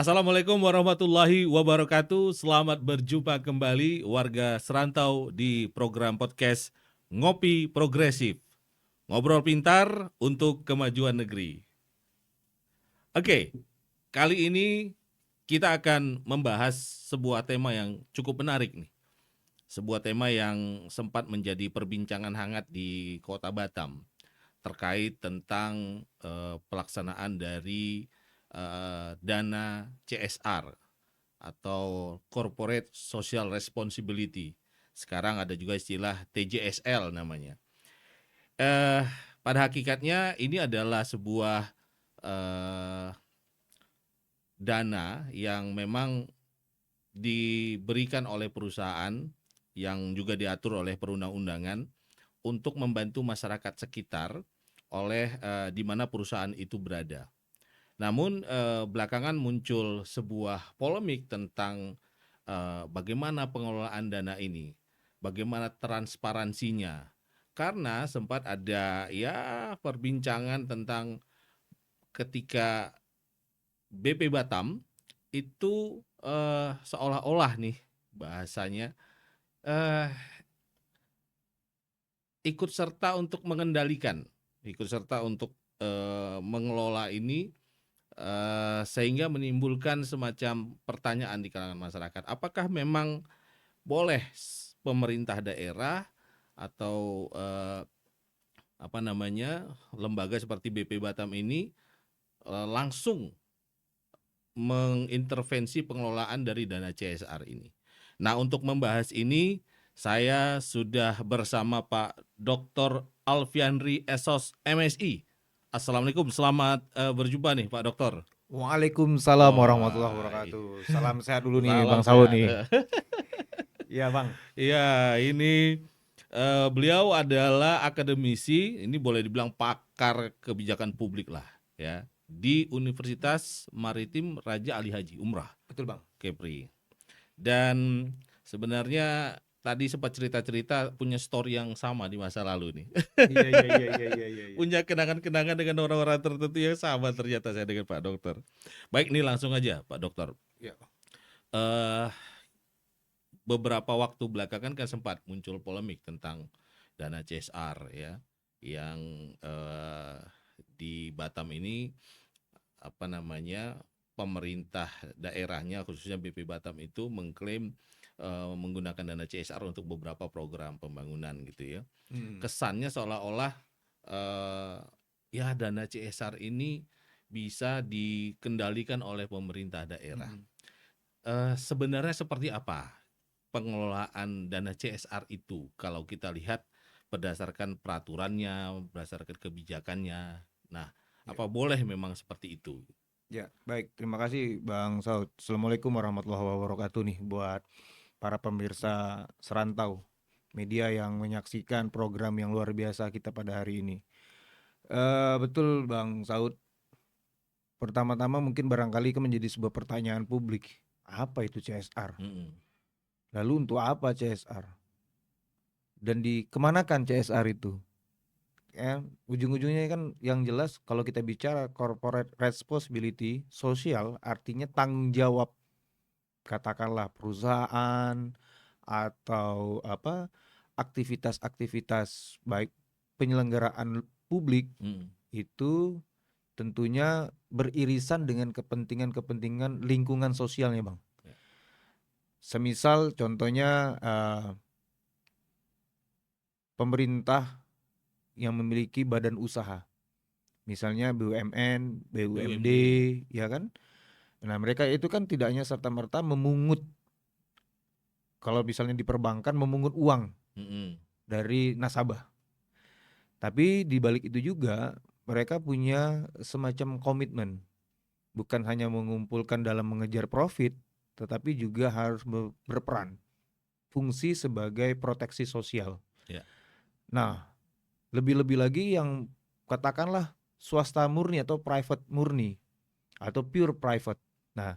Assalamualaikum warahmatullahi wabarakatuh. Selamat berjumpa kembali warga Serantau di program podcast Ngopi Progresif. Ngobrol pintar untuk kemajuan negeri. Oke, kali ini kita akan membahas sebuah tema yang cukup menarik nih. Sebuah tema yang sempat menjadi perbincangan hangat di Kota Batam terkait tentang pelaksanaan dari dana CSR atau Corporate Social Responsibility. Sekarang ada juga istilah TJSL namanya. Eh, Pada hakikatnya ini adalah sebuah eh, dana yang memang diberikan oleh perusahaan yang juga diatur oleh perundang-undangan untuk membantu masyarakat sekitar oleh di mana perusahaan itu berada. Namun belakangan muncul sebuah polemik tentang bagaimana pengelolaan dana ini, bagaimana transparansinya. Karena sempat ada ya perbincangan tentang ketika BP Batam itu seolah-olah nih bahasanya eh, ikut serta untuk mengendalikan, ikut serta untuk mengelola ini sehingga menimbulkan semacam pertanyaan di kalangan masyarakat. Apakah memang boleh pemerintah daerah atau lembaga seperti BP Batam ini langsung mengintervensi pengelolaan dari dana CSR ini. Nah, untuk membahas ini saya sudah bersama Pak Dr. Alfianri Esos MSI. Assalamualaikum, selamat berjumpa nih Pak Dokter. Waalaikumsalam warahmatullahi Wah, wabarakatuh. Salam sehat dulu nih salam Bang Saud sehat. nih. Iya Bang. Ya, ini beliau adalah akademisi, ini boleh dibilang pakar kebijakan publik lah, ya, di Universitas Maritim Raja Ali Haji Umrah, Betul Bang. Kepri. Dan sebenarnya tadi sempat cerita-cerita punya story yang sama di masa lalu nih. Iya. Punya kenangan-kenangan dengan orang-orang tertentu yang sama ternyata saya dengan Pak Dokter. Baik, ini langsung aja Pak Dokter. Iya. Eh Beberapa waktu belakangan kan sempat muncul polemik tentang dana CSR ya, yang di Batam ini pemerintah daerahnya khususnya BP Batam itu mengklaim menggunakan dana CSR untuk beberapa program pembangunan gitu ya. Kesannya seolah-olah eh, ya dana CSR ini bisa dikendalikan oleh pemerintah daerah. Sebenarnya seperti apa pengelolaan dana CSR itu kalau kita lihat berdasarkan peraturannya, berdasarkan kebijakannya. Nah, Ya. apa boleh memang seperti itu? Ya, baik. Terima kasih Bang Saud. Assalamualaikum warahmatullahi wabarakatuh nih buat para pemirsa Serantau, media yang menyaksikan program yang luar biasa kita pada hari ini. Betul Bang Saud. Pertama-tama mungkin barangkali itu menjadi sebuah pertanyaan publik. Apa itu CSR? Mm-mm. Lalu untuk apa CSR? Dan dikemanakan CSR itu? Ya, ujung-ujungnya kan yang jelas kalau kita bicara corporate responsibility sosial artinya tanggung jawab katakanlah perusahaan atau apa aktivitas-aktivitas baik penyelenggaraan publik Mm. itu tentunya beririsan dengan kepentingan-kepentingan lingkungan sosialnya Bang. Ya. Semisal contohnya pemerintah yang memiliki badan usaha. Misalnya BUMN, BUMD, BUMD ya. ya kan? Nah, mereka itu kan tidak hanya serta-merta memungut, kalau misalnya di perbankan memungut uang Mm-mm. dari nasabah. Tapi di balik itu juga mereka punya semacam komitmen, bukan hanya mengumpulkan dalam mengejar profit, tetapi juga harus berperan fungsi sebagai proteksi sosial. Ya. Nah, lebih-lebih lagi yang katakanlah swasta murni atau private murni atau pure private. Nah,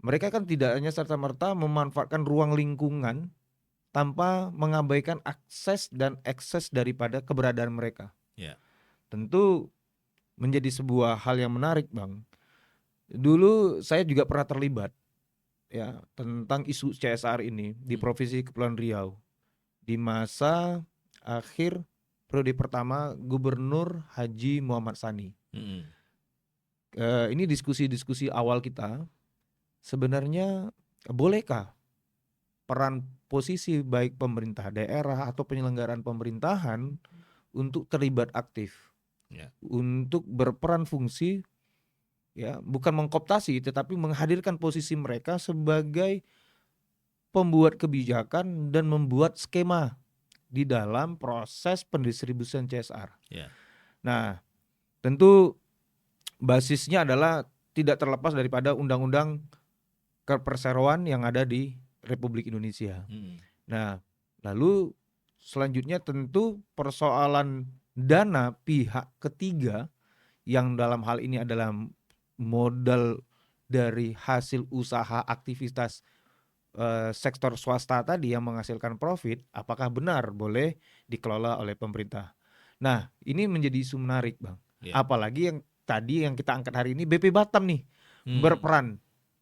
mereka kan tidak hanya serta-merta memanfaatkan ruang lingkungan tanpa mengabaikan akses dan ekses daripada keberadaan mereka. Ya. Tentu menjadi sebuah hal yang menarik, Bang. Dulu saya juga pernah terlibat ya tentang isu CSR ini di Provinsi Kepulauan Riau di masa akhir periode pertama Gubernur Haji Muhammad Sani. Ini diskusi-diskusi awal kita, sebenarnya bolehkah peran posisi baik pemerintah daerah atau penyelenggaraan pemerintahan untuk terlibat aktif, untuk berperan fungsi, ya bukan mengkooptasi tetapi menghadirkan posisi mereka sebagai pembuat kebijakan dan membuat skema di dalam proses pendistribusian CSR. Nah, tentu basisnya adalah tidak terlepas daripada undang-undang keperseroan yang ada di Republik Indonesia. Nah, lalu selanjutnya tentu persoalan dana pihak ketiga yang dalam hal ini adalah modal dari hasil usaha aktivitas sektor swasta tadi yang menghasilkan profit, apakah benar boleh dikelola oleh pemerintah? Nah, ini menjadi isu menarik, Bang. Apalagi yang tadi yang kita angkat hari ini BP Batam nih berperan,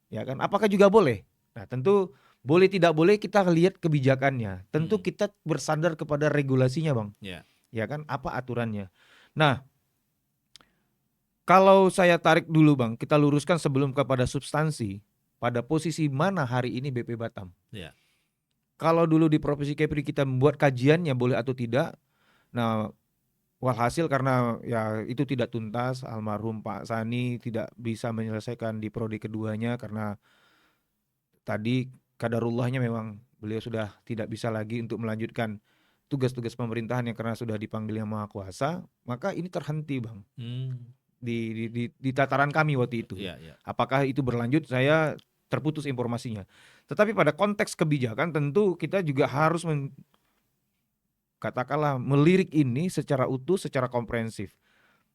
ya kan? Apakah juga boleh? Nah, tentu boleh tidak boleh kita lihat kebijakannya. Tentu kita bersandar kepada regulasinya, Bang. Ya kan? Apa aturannya? Nah, kalau saya tarik dulu, Bang, kita luruskan sebelum kepada substansi. Pada posisi mana hari ini BP Batam? Kalau dulu di Provinsi Kepri kita membuat kajiannya boleh atau tidak. Nah, walhasil karena ya itu tidak tuntas, almarhum Pak Sani tidak bisa menyelesaikan di prodi keduanya karena tadi qadarullahnya memang beliau sudah tidak bisa lagi untuk melanjutkan tugas-tugas pemerintahan yang karena sudah dipanggil Yang Maha Kuasa, maka ini terhenti, Bang. Di tataran kami waktu itu. Apakah itu berlanjut, saya terputus informasinya. Tetapi pada konteks kebijakan tentu kita juga harus katakanlah melirik ini secara utuh, secara komprehensif.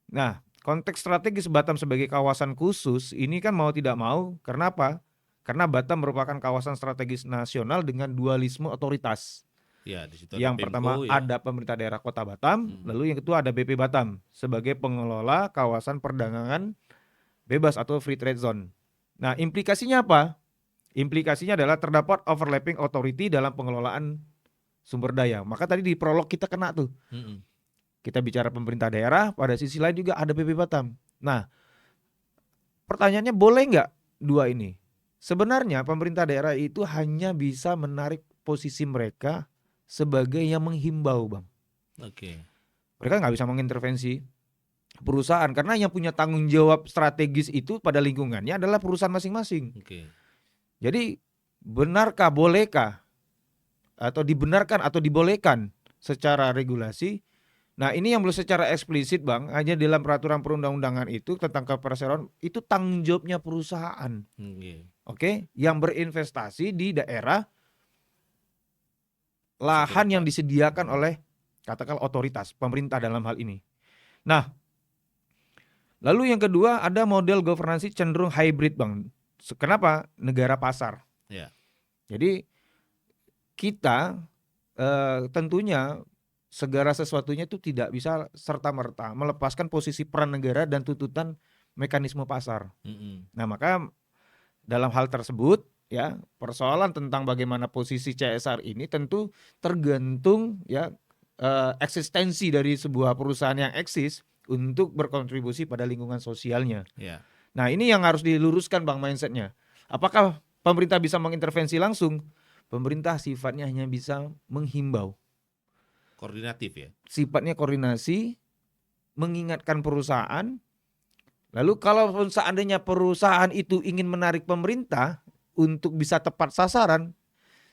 Nah, konteks strategis Batam sebagai kawasan khusus ini kan mau tidak mau, karena apa? Karena Batam merupakan kawasan strategis nasional dengan dualisme otoritas. Di situ yang pertama ada pemerintah daerah Kota Batam, lalu yang kedua ada BP Batam sebagai pengelola kawasan perdagangan bebas atau free trade zone. Nah, implikasinya apa? Implikasinya adalah terdapat overlapping authority dalam pengelolaan sumber daya. Maka tadi di prolog kita kena tuh. Kita bicara pemerintah daerah, pada sisi lain juga ada BP Batam. Nah, pertanyaannya boleh nggak dua ini? Sebenarnya pemerintah daerah itu hanya bisa menarik posisi mereka sebagai yang menghimbau, Bang. Mereka nggak bisa mengintervensi perusahaan karena yang punya tanggung jawab strategis itu pada lingkungannya adalah perusahaan masing-masing. Jadi benarkah, bolehkah, atau dibenarkan atau dibolehkan secara regulasi? Nah, ini yang belum secara eksplisit, Bang, hanya dalam peraturan perundang-undangan itu tentang keperseroan itu tanggung jawabnya perusahaan. Yang berinvestasi di daerah lahan yang disediakan oleh katakanlah otoritas, pemerintah dalam hal ini. Nah, lalu yang kedua ada model governansi cenderung hybrid, Bang. Kenapa? Negara pasar. Jadi kita tentunya segala sesuatunya itu tidak bisa serta-merta melepaskan posisi peran negara dan tuntutan mekanisme pasar. Nah, maka dalam hal tersebut ya persoalan tentang bagaimana posisi CSR ini tentu tergantung ya eksistensi dari sebuah perusahaan yang eksis untuk berkontribusi pada lingkungan sosialnya. Nah, ini yang harus diluruskan, Bang, mindsetnya. Apakah pemerintah bisa mengintervensi langsung? Pemerintah sifatnya hanya bisa menghimbau. Koordinatif ya? Sifatnya koordinasi, mengingatkan perusahaan. Lalu kalau seandainya perusahaan itu ingin menarik pemerintah untuk bisa tepat sasaran,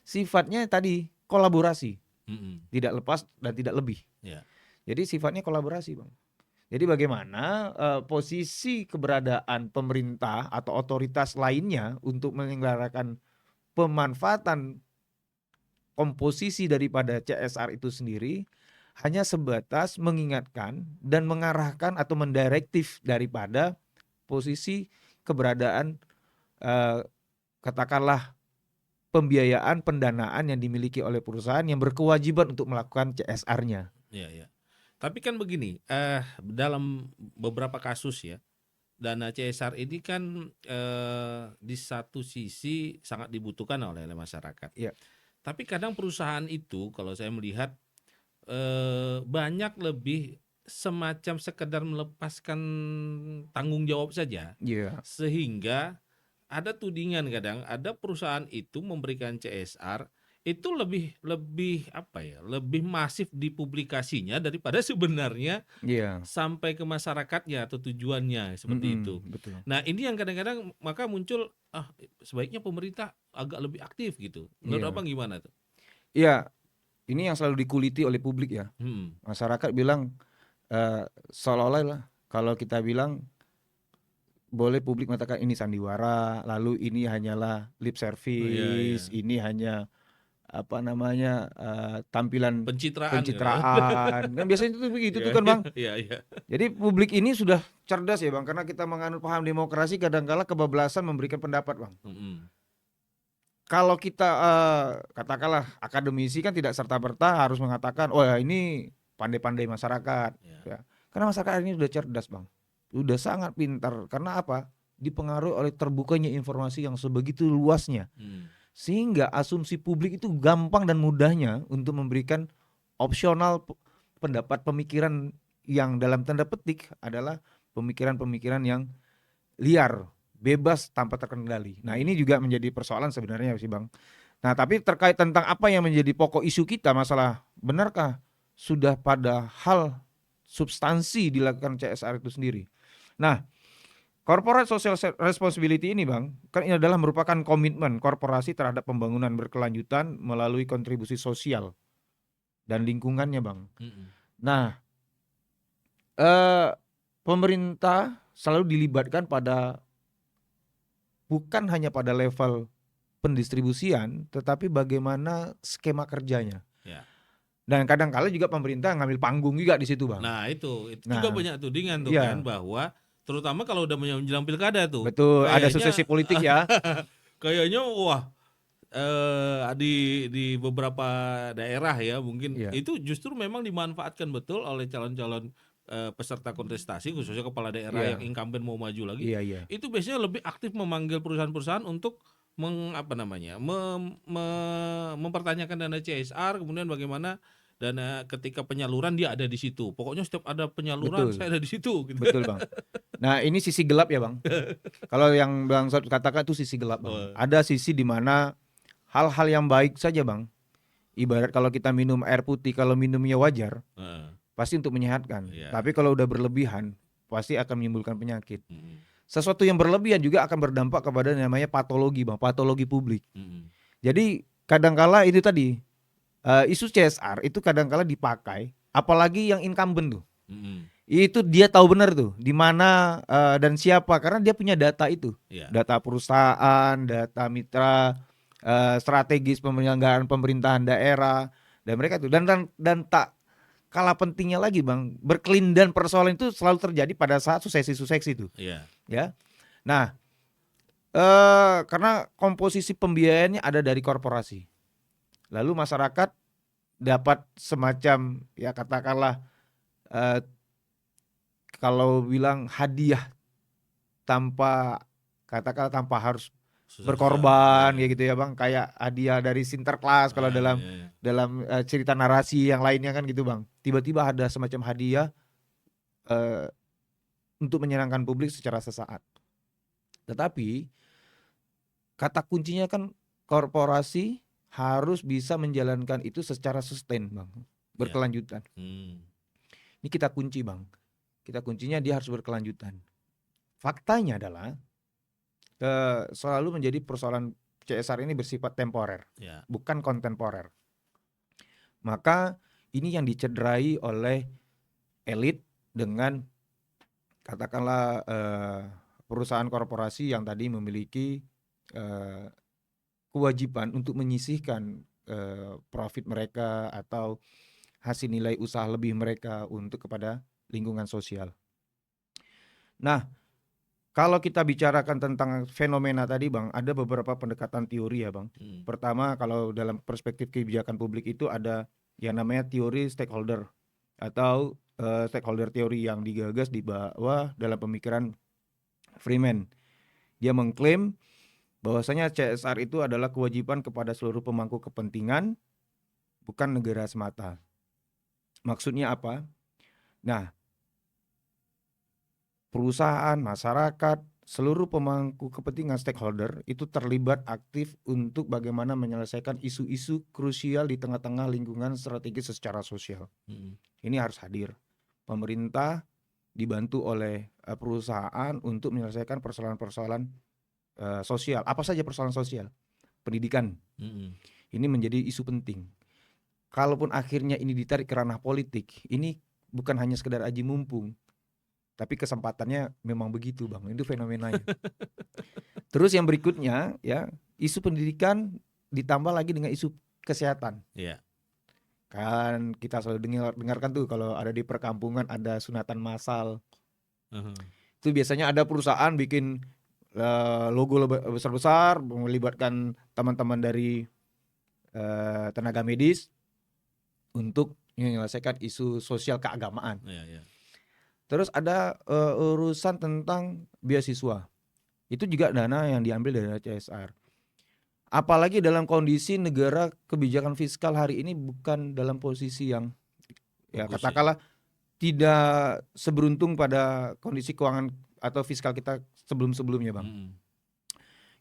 sifatnya tadi kolaborasi. Tidak lepas dan tidak lebih. Jadi sifatnya kolaborasi, Bang. Jadi bagaimana posisi keberadaan pemerintah atau otoritas lainnya untuk menyelenggarakan pemanfaatan komposisi daripada CSR itu sendiri hanya sebatas mengingatkan dan mengarahkan atau mendirektif daripada posisi keberadaan katakanlah pembiayaan, pendanaan yang dimiliki oleh perusahaan yang berkewajiban untuk melakukan CSR-nya. Tapi kan begini, dalam beberapa kasus ya, dana CSR ini kan di satu sisi sangat dibutuhkan oleh masyarakat. Iya. Tapi kadang perusahaan itu kalau saya melihat banyak lebih semacam sekedar melepaskan tanggung jawab saja, Iya. sehingga ada tudingan kadang ada perusahaan itu memberikan CSR itu lebih lebih apa ya, lebih masif di publikasinya daripada sebenarnya Iya. sampai ke masyarakatnya atau tujuannya seperti itu. Betul. Nah, ini yang kadang-kadang maka muncul sebaiknya pemerintah agak lebih aktif gitu. Menurut Iya. Abang gimana tuh? Iya, ini yang selalu dikuliti oleh publik ya. Hmm. Masyarakat bilang seolah-olah lah kalau kita bilang boleh publik mengatakan ini sandiwara, lalu ini hanyalah lip Oh, iya, iya. service, ini hanya apa namanya tampilan Pencitraan gitu. pencitraan. Kan biasanya itu begitu Iya, tuh kan, iya, Bang. iya, iya. Jadi publik ini sudah cerdas ya, Bang, karena kita menganut paham demokrasi kadang-kala kebablasan memberikan pendapat, Bang. Mm-mm. Kalau kita katakanlah akademisi kan tidak serta-merta harus mengatakan, oh ya ini pandai-pandai masyarakat, Iya. ya. Karena masyarakat ini sudah cerdas, Bang, sudah sangat pintar. Karena apa? Dipengaruhi oleh terbukanya informasi yang sebegitu luasnya, Hmm. sehingga asumsi publik itu gampang dan mudahnya untuk memberikan opsional pendapat pemikiran yang dalam tanda petik adalah pemikiran-pemikiran yang liar, bebas tanpa terkendali. Nah, ini juga menjadi persoalan sebenarnya sih, Bang. Nah, tapi terkait tentang apa yang menjadi pokok isu kita, masalah benarkah sudah pada hal substansi dilakukan CSR itu sendiri. Nah, corporate social responsibility ini, Bang, kan ini adalah merupakan komitmen korporasi terhadap pembangunan berkelanjutan melalui kontribusi sosial dan lingkungannya, Bang. Mm-mm. Nah, pemerintah selalu dilibatkan pada bukan hanya pada level pendistribusian, tetapi bagaimana skema kerjanya. Ya. Dan kadang-kala juga pemerintah ngambil panggung juga di situ, Bang. Nah, itu juga Nah, banyak tudingan tuh kan iya, bahwa terutama kalau udah menjelang pilkada tuh betul. Ada suksesi kayaknya politik ya. kayaknya wah di beberapa daerah ya mungkin Iya, itu justru memang dimanfaatkan betul oleh calon-calon peserta kontestasi khususnya kepala daerah yang iya, incumbent mau maju lagi iya, iya. itu biasanya lebih aktif memanggil perusahaan-perusahaan untuk mempertanyakan dana CSR kemudian bagaimana dana ketika penyaluran dia ada di situ pokoknya setiap ada penyaluran Betul, saya ada di situ gitu. betul, Bang. Nah, ini sisi gelap ya, Bang. Kalau yang Bang Saud katakan itu sisi gelap, Bang. Wah, Ada sisi di mana hal-hal yang baik saja, Bang. Ibarat kalau kita minum air putih, kalau minumnya wajar, heeh, pasti untuk menyehatkan. iya, Tapi kalau udah berlebihan, pasti akan menimbulkan penyakit. mm, Sesuatu yang berlebihan juga akan berdampak kepada namanya patologi, Bang, patologi publik. mm, Jadi kadangkala itu tadi isu CSR itu kadangkala dipakai, apalagi yang incumbent tuh. mm, Itu dia tahu benar tuh di mana dan siapa karena dia punya data itu. iya, Data perusahaan, data mitra, strategis penyelenggaraan pemerintahan daerah dan mereka itu dan tak kalah pentingnya lagi, Bang, berkelindahan persoalan itu selalu terjadi pada saat suksesi-suksesi itu, iya, ya. Nah, karena komposisi pembiayaannya ada dari korporasi. Lalu masyarakat dapat semacam ya katakanlah eh, kalau bilang hadiah tanpa katakanlah tanpa harus susah-susah, berkorban iya, kayak gitu ya, Bang, kayak hadiah dari Sinterklas kalau dalam iya, iya. cerita narasi yang lainnya kan gitu, Bang. Tiba-tiba ada semacam hadiah eh, untuk menyenangkan publik secara sesaat. Tetapi kata kuncinya kan korporasi harus bisa menjalankan itu secara sustain, Bang. Iya. Berkelanjutan. Hmm. Ini kita kunci, Bang. Kita kuncinya dia harus berkelanjutan. Faktanya adalah selalu menjadi persoalan CSR ini bersifat temporer, Ya. bukan kontemporer. Maka ini yang dicederai oleh elit dengan katakanlah perusahaan korporasi yang tadi memiliki kewajiban untuk menyisihkan profit mereka atau hasil nilai usaha lebih mereka untuk kepada lingkungan sosial. Nah, kalau kita bicarakan tentang fenomena tadi, Bang, ada beberapa pendekatan teori ya, Bang. Hmm. Pertama, kalau dalam perspektif kebijakan publik itu ada yang namanya teori stakeholder atau stakeholder teori yang digagas di bawah dalam pemikiran Freeman. Dia mengklaim bahwasanya CSR itu adalah kewajiban kepada seluruh pemangku kepentingan, bukan negara semata. Maksudnya apa? Nah, perusahaan, masyarakat, seluruh pemangku kepentingan stakeholder itu terlibat aktif untuk bagaimana menyelesaikan isu-isu krusial di tengah-tengah lingkungan strategis secara sosial. Ini harus hadir. Pemerintah dibantu oleh perusahaan untuk menyelesaikan persoalan-persoalan sosial. Apa saja persoalan sosial? Pendidikan. Ini menjadi isu penting. Kalaupun akhirnya ini ditarik ke ranah politik, ini bukan hanya sekedar aji mumpung, tapi kesempatannya memang begitu, Bang. Itu fenomenanya. Terus yang berikutnya ya, isu pendidikan ditambah lagi dengan isu kesehatan. Iya. Kan kita selalu dengarkan tuh kalau ada di perkampungan ada sunatan massal. Itu biasanya ada perusahaan bikin logo besar-besar melibatkan teman-teman dari tenaga medis untuk menyelesaikan isu sosial keagamaan. Iya. Terus ada urusan tentang beasiswa. Itu juga dana yang diambil dari CSR. Apalagi dalam kondisi negara kebijakan fiskal hari ini bukan dalam posisi yang ya Bagus, katakanlah tidak seberuntung pada kondisi keuangan atau fiskal kita sebelum-sebelumnya, Bang.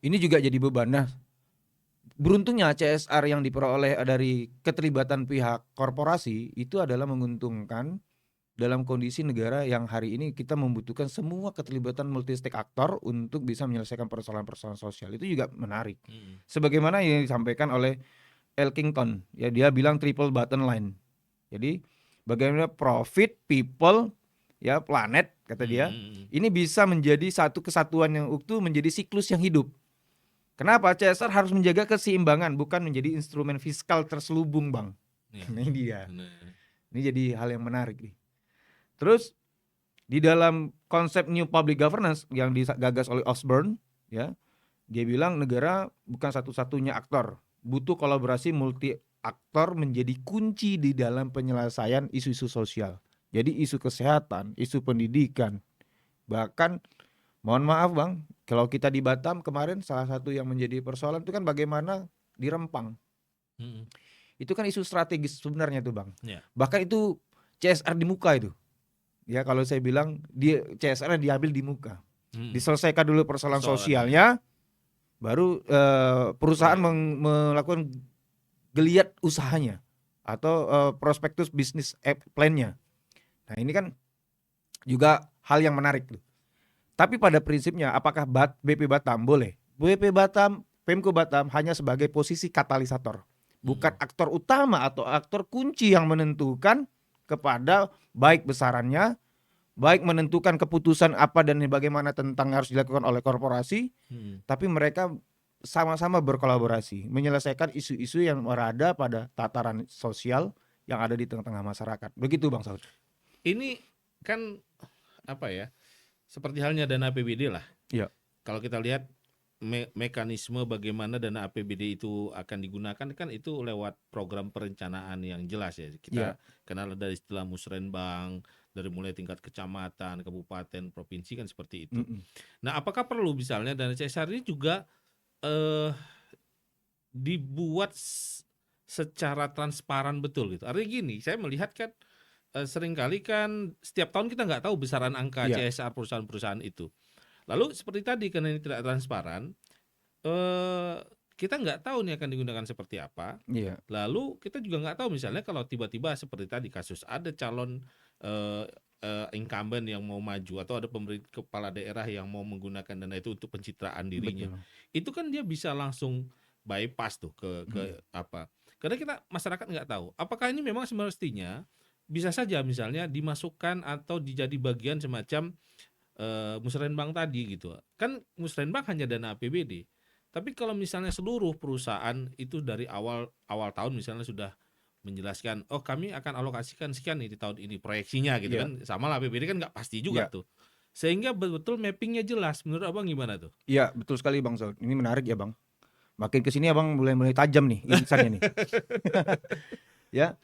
Ini juga jadi beban. Nah, beruntungnya CSR yang diperoleh dari keterlibatan pihak korporasi itu adalah menguntungkan dalam kondisi negara yang hari ini kita membutuhkan semua keterlibatan multi stake aktor untuk bisa menyelesaikan persoalan-persoalan sosial. Itu juga menarik. Sebagaimana yang disampaikan oleh Elkington, ya dia bilang triple bottom line. Jadi bagaimana profit, people, ya planet kata dia, ini bisa menjadi satu kesatuan yang utuh, menjadi siklus yang hidup. Kenapa? CSR harus menjaga keseimbangan, bukan menjadi instrumen fiskal terselubung, Bang. Ya. Ini dia. Ini jadi hal yang menarik nih. Terus di dalam konsep New Public Governance yang digagas oleh Osborne, ya, dia bilang negara bukan satu-satunya aktor, butuh kolaborasi multi aktor menjadi kunci di dalam penyelesaian isu-isu sosial. Jadi isu kesehatan, isu pendidikan, bahkan mohon maaf, Bang, kalau kita di Batam kemarin salah satu yang menjadi persoalan itu kan bagaimana di Rempang. Itu kan isu strategis sebenarnya tuh, Bang. Ya. Bahkan itu CSR di muka itu. Ya kalau saya bilang dia CSR diambil di muka, diselesaikan dulu persoalan sosialnya, baru perusahaan melakukan geliat usahanya atau prospektus bisnis plan-nya. Nah ini kan juga hal yang menarik tuh. Tapi pada prinsipnya apakah BP Batam boleh? BP Batam, Pemko Batam hanya sebagai posisi katalisator, bukan aktor utama atau aktor kunci yang menentukan kepada baik besarannya, baik menentukan keputusan apa dan bagaimana tentang harus dilakukan oleh korporasi, tapi mereka sama-sama berkolaborasi menyelesaikan isu-isu yang berada pada tataran sosial yang ada di tengah-tengah masyarakat. Begitu, Bang Saud. Ini kan apa ya? Seperti halnya dana APBD lah. Iya. Kalau kita lihat mekanisme bagaimana dana APBD itu akan digunakan kan itu lewat program perencanaan yang jelas ya. Kita kenal dari istilah musrenbang, dari mulai tingkat kecamatan, kabupaten, provinsi kan seperti itu. Nah, apakah perlu misalnya dana CSR ini juga dibuat secara transparan betul gitu? Artinya gini, saya melihat kan seringkali kan setiap tahun kita nggak tahu besaran angka CSR perusahaan-perusahaan itu. Lalu seperti tadi karena ini tidak transparan, kita nggak tahu nih akan digunakan seperti apa. Lalu kita juga nggak tahu misalnya kalau tiba-tiba seperti tadi kasus ada calon incumbent yang mau maju atau ada kepala daerah yang mau menggunakan dana itu untuk pencitraan dirinya. Betul. Itu kan dia bisa langsung bypass tuh ke apa? Karena kita masyarakat nggak tahu. Apakah ini memang semestinya bisa saja misalnya dimasukkan atau dijadi bagian semacam musrenbang tadi gitu. Kan musrenbang hanya dana APBD. Tapi kalau misalnya seluruh perusahaan itu dari awal tahun misalnya sudah menjelaskan, oh kami akan alokasikan sekian nih di tahun ini proyeksinya gitu kan. Sama lah APBD kan nggak pasti juga tuh. Sehingga betul mappingnya jelas. Menurut Abang gimana tuh? Iya betul sekali Bang Saud. Ini menarik ya Bang. Makin kesini Abang mulai tajam nih irisannya nih. Ya.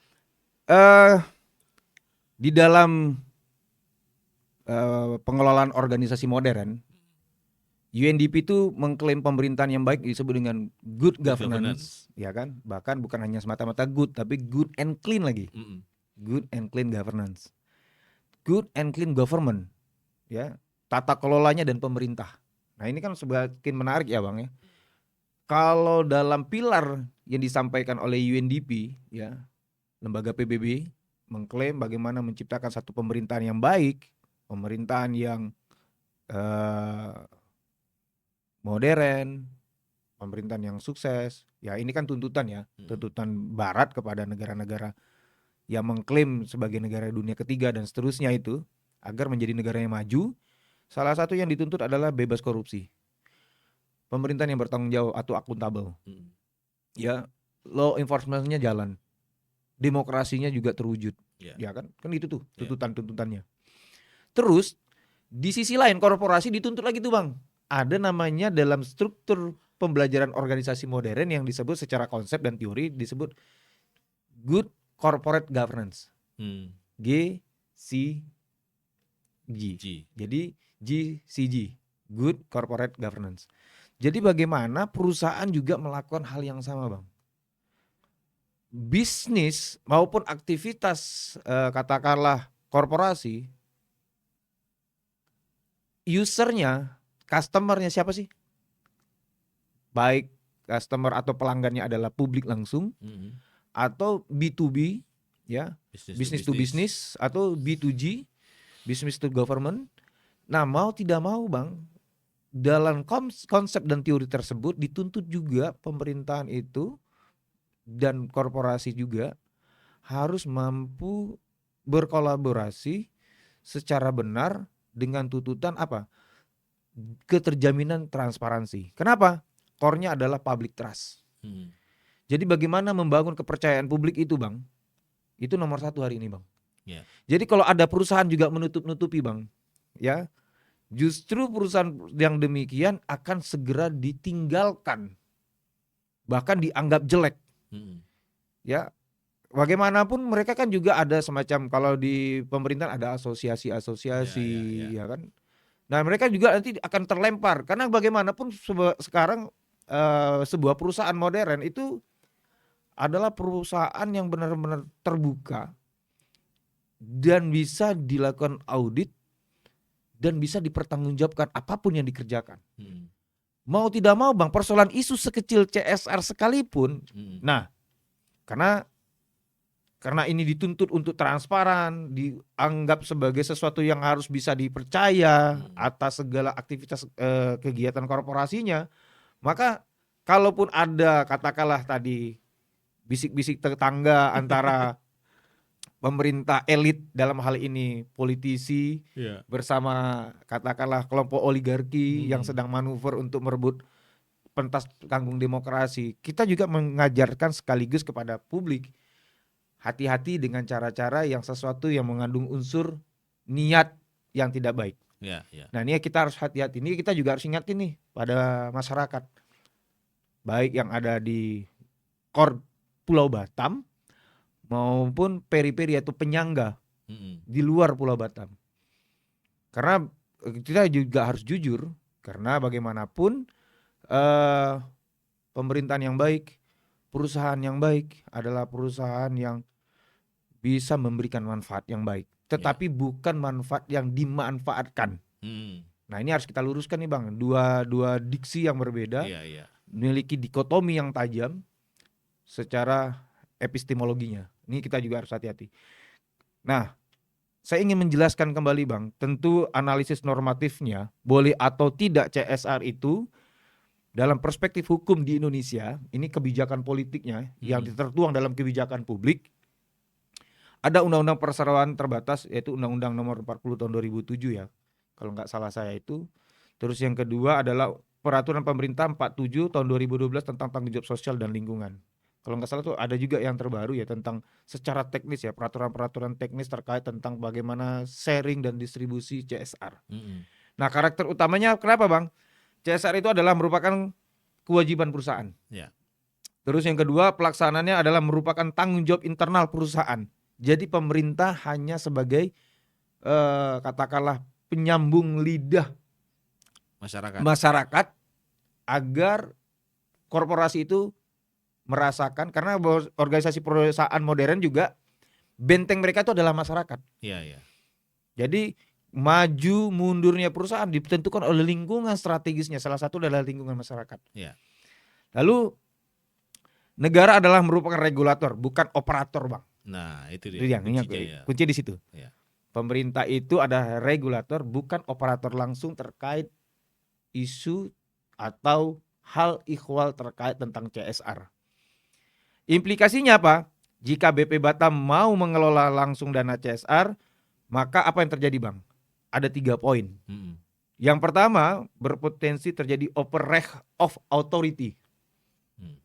Di dalam pengelolaan organisasi modern UNDP itu mengklaim pemerintahan yang baik disebut dengan good governance. governance, ya kan? Bahkan bukan hanya semata-mata good, tapi good and clean lagi. Mm-mm. Good and clean governance. Good and clean government, ya. Tata kelolanya dan pemerintah. Nah, ini kan semakin menarik ya, Bang ya. Kalau dalam pilar yang disampaikan oleh UNDP, ya, lembaga PBB mengklaim bagaimana menciptakan satu pemerintahan yang baik, pemerintahan yang modern, pemerintahan yang sukses. Ya, ini kan tuntutan ya, tuntutan Barat kepada negara-negara yang mengklaim sebagai negara dunia ketiga dan seterusnya itu agar menjadi negara yang maju. Salah satu yang dituntut adalah bebas korupsi, pemerintahan yang bertanggung jawab atau akuntabel. Ya, law enforcement-nya jalan, demokrasinya juga terwujud. Ya kan itu tuh tuntutan-tuntutannya. Terus di sisi lain korporasi dituntut lagi tuh, Bang. Ada namanya dalam struktur pembelajaran organisasi modern yang disebut secara konsep dan teori disebut good corporate governance. GCG. Jadi GCG, good corporate governance. Jadi bagaimana perusahaan juga melakukan hal yang sama, Bang. Bisnis maupun aktivitas katakanlah korporasi, usernya, customernya siapa sih? Baik customer atau pelanggannya adalah publik langsung, atau B2B, ya, business to business, atau B2G, business to government. Nah, mau tidak mau, Bang, dalam konsep dan teori tersebut dituntut juga pemerintahan itu dan korporasi juga harus mampu berkolaborasi secara benar dengan tuntutan apa? Keterjaminan transparansi. Kenapa? Core-nya adalah public trust. Jadi bagaimana membangun kepercayaan publik itu, Bang? Itu nomor satu hari ini, Bang. Jadi kalau ada perusahaan juga menutup-nutupi, Bang, ya, justru perusahaan yang demikian akan segera ditinggalkan, bahkan dianggap jelek. Ya, bagaimanapun mereka kan juga ada semacam, kalau di pemerintahan ada asosiasi-asosiasi, ya kan. Nah, mereka juga nanti akan terlempar karena bagaimanapun sekarang sebuah perusahaan modern itu adalah perusahaan yang benar-benar terbuka dan bisa dilakukan audit dan bisa dipertanggungjawabkan apapun yang dikerjakan. Mau tidak mau, Bang, persoalan isu sekecil CSR sekalipun, nah, karena ini dituntut untuk transparan, dianggap sebagai sesuatu yang harus bisa dipercaya atas segala aktivitas kegiatan korporasinya, maka kalaupun ada katakanlah tadi bisik-bisik tetangga antara pemerintah elit dalam hal ini politisi bersama katakanlah kelompok oligarki yang sedang manuver untuk merebut pentas panggung demokrasi, kita juga mengajarkan sekaligus kepada publik hati-hati dengan cara-cara yang sesuatu yang mengandung unsur niat yang tidak baik. Nah, ini kita harus hati-hati. Ini kita juga harus ingatin nih pada masyarakat, baik yang ada di core Pulau Batam maupun periperi atau penyangga di luar Pulau Batam. Karena kita juga harus jujur, karena bagaimanapun pemerintahan yang baik, perusahaan yang baik adalah perusahaan yang bisa memberikan manfaat yang baik, tetapi bukan manfaat yang dimanfaatkan. Nah, ini harus kita luruskan nih, Bang. Dua diksi yang berbeda, memiliki dikotomi yang tajam secara epistemologinya. Ini kita juga harus hati-hati. Nah, saya ingin menjelaskan kembali, Bang. Tentu analisis normatifnya boleh atau tidak CSR itu dalam perspektif hukum di Indonesia, ini kebijakan politiknya yang tertuang dalam kebijakan publik. Ada Undang-Undang Perseroan Terbatas, yaitu Undang-Undang Nomor 40 tahun 2007 ya, kalau nggak salah saya itu. Terus yang kedua adalah Peraturan Pemerintah 47 tahun 2012 tentang tanggung jawab sosial dan lingkungan. Kalau nggak salah tuh ada juga yang terbaru ya tentang secara teknis ya, peraturan-peraturan teknis terkait tentang bagaimana sharing dan distribusi CSR. Nah, karakter utamanya kenapa, Bang? CSR itu adalah merupakan kewajiban perusahaan. Terus yang kedua, pelaksanaannya adalah merupakan tanggung jawab internal perusahaan. Jadi pemerintah hanya sebagai katakanlah penyambung lidah masyarakat agar korporasi itu merasakan, karena organisasi perusahaan modern juga benteng mereka itu adalah masyarakat. Iya. Jadi maju mundurnya perusahaan ditentukan oleh lingkungan strategisnya, salah satu adalah lingkungan masyarakat. Iya. Lalu negara adalah merupakan regulator, bukan operator, Bang. Nah, itu Itu dia yang kuncinya ya. kunci di situ. Iya. Pemerintah itu adalah regulator, bukan operator langsung terkait isu atau hal ihwal terkait tentang CSR. Implikasinya apa? Jika BP Batam mau mengelola langsung dana CSR, maka apa yang terjadi, Bang? Ada 3 poin. Yang pertama, berpotensi terjadi overreach of authority.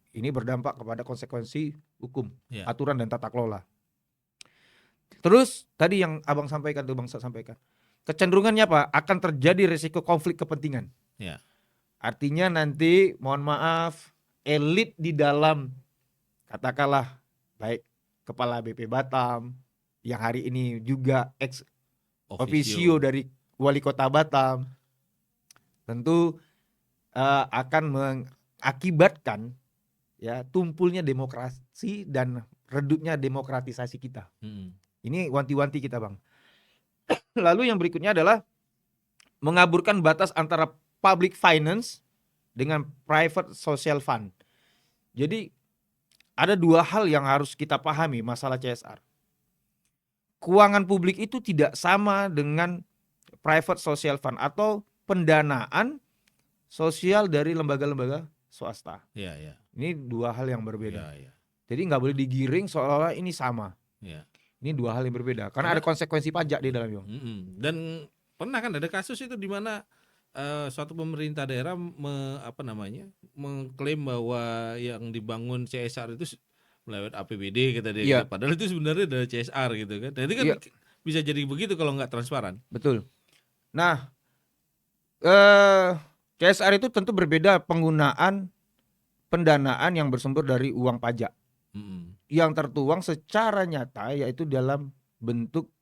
Ini berdampak kepada konsekuensi hukum, aturan dan tata kelola. Terus tadi yang Abang sampaikan tuh, Bang sampaikan. Kecenderungannya apa? Akan terjadi risiko konflik kepentingan. Ya. Artinya nanti, mohon maaf, elit di dalam, katakanlah baik kepala BP Batam yang hari ini juga ex officio dari wali kota Batam, tentu akan mengakibatkan ya tumpulnya demokrasi dan redupnya demokratisasi kita. Ini wanti-wanti kita, Bang. Lalu yang berikutnya adalah mengaburkan batas antara public finance dengan private social fund. Jadi ada 2 hal yang harus kita pahami masalah CSR. Keuangan publik itu tidak sama dengan private social fund atau pendanaan sosial dari lembaga-lembaga swasta. Iya. Ini 2 hal yang berbeda. Iya. Jadi nggak boleh digiring seolah-olah ini sama. Iya. Ini 2 hal yang berbeda karena ada konsekuensi pajak di dalamnya. Dan pernah kan ada kasus itu di mana suatu pemerintah daerah mengklaim bahwa yang dibangun CSR itu lewat APBD kata dia. Iya. Padahal itu sebenarnya dari CSR gitu kan. Jadi kan bisa jadi begitu kalau nggak transparan. Betul. Nah, CSR itu tentu berbeda penggunaan pendanaan yang bersumber dari uang pajak. Yang tertuang secara nyata yaitu dalam bentuk